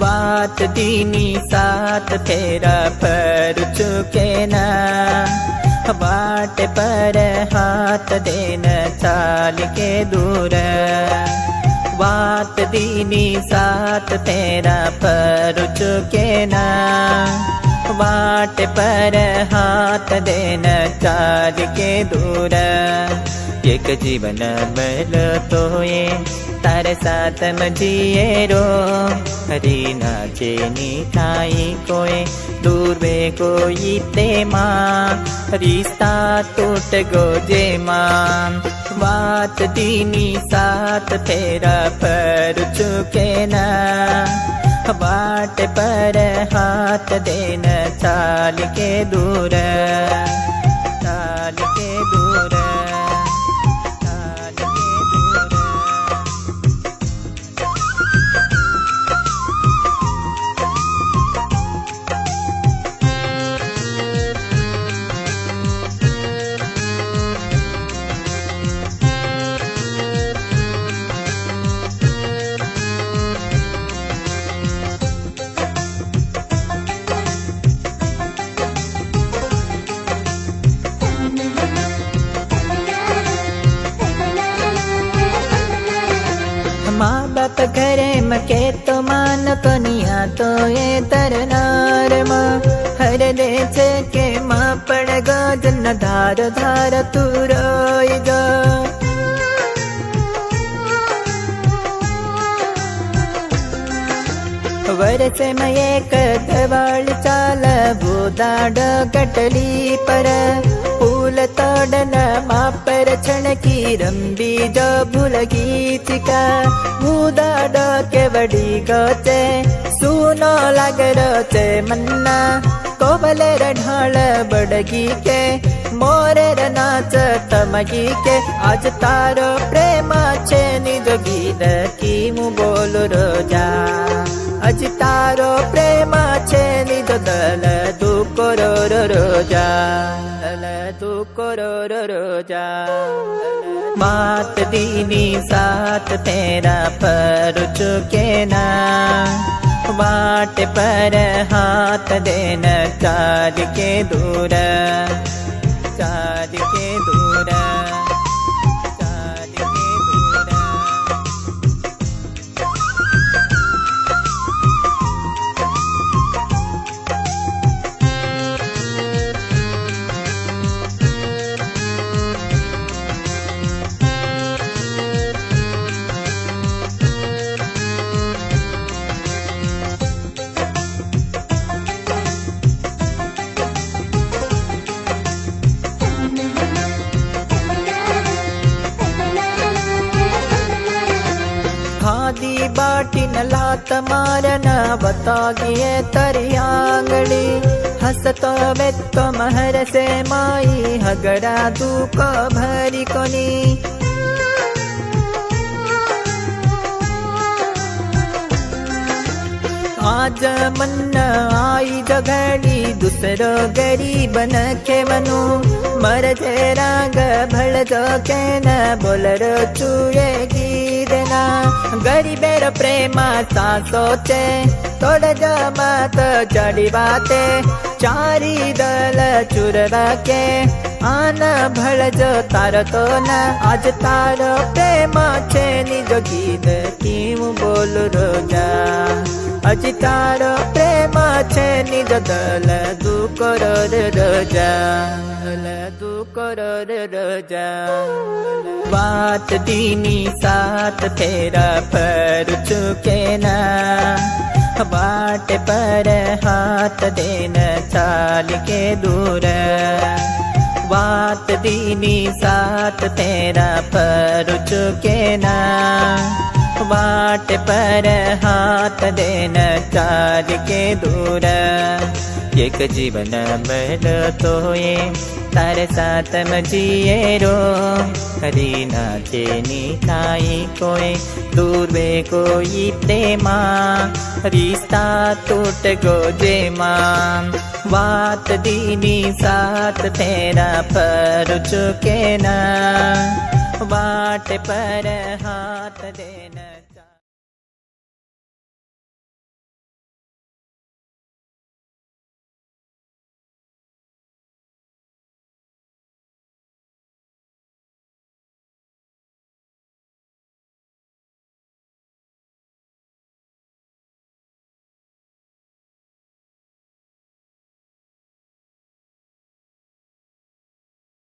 बात दीनी साथ फेरा पर चुके ना, बाट पर हाथ देना चाल के दूर। बात दीनी साथ तेरा पर चुके ना, बाट पर हाथ देना चाल के दूर। एक जीवन बल तो ये तारे साथ मजिए रो, हरी नाचे नी थाई कोई दूर वे कोई प्रेमा, रिश्ता टूट गो जे मान। बात दीनी साथ तेरा पर चुके ना, बाट पर हाथ देना चाल के दूर, चाल के दूर। माँ बाप घरे मके तो मान तो निया तो ये तरनार माँ हर दे के माँ पड़ गा जन धार धार तू रोई गा। वरसे में एक दवाल चाल बूदाड कटली पर, फूल तोड़न माँ पर छण की रंबी जो भूल गीत का। बूदाड के बड़ी गोचे सुनो लग रोचे मन्ना, कोबले ढाल बड़गी के मोरे नाच तमगी के। आज तारो प्रेमा छे निज गीत की मु बोल रोजा, आज तारो प्रेमा छे निज दल दुको रो रोजा, दल दुको रो रोजा। बात दीनी साथ तेरा पर चुके ना, बाट पर हाथ देना चाल के दूर, चाल के दूर, चाल के दूर। खादी बाटी न लात मारना बतागिए तरियांगड़ी, हसतो बेतो महर से माई हगड़ा दूको भरी कोनी। आज मन आई जगड़ी दूसरो गरीब न के मनु, मर जे राग भल जो के न बोलरो चुएगी देना। गरीबेर प्रेमा सा सोचे तोड़ जो मत जड़ी बाते, चारी दल चुर रखे आन भल जो तारो तो न। आज तारो प्रेमा छे निज गीत की मु बोल रोजा, आज तारो प्रेमा छे निज दल दुको रो रोजा, दल दुको रो रोजा। बात दीनी साथ तेरा पर चुके ना, बाट पर हाथ देना चाल के दूर। बात दीनी साथ तेरा पर चुके ना, बाट पर हाथ देना चाल के दूर। एक जीवन बल तो ये तारे साथ मजिए रो, हरी नाचे नी थाई कोई दूर वे कोई प्रेमा, रिश्ता टूट गो जे मान। बात दीनी साथ तेरा पर चुके ना, बाट पर हाथ देना।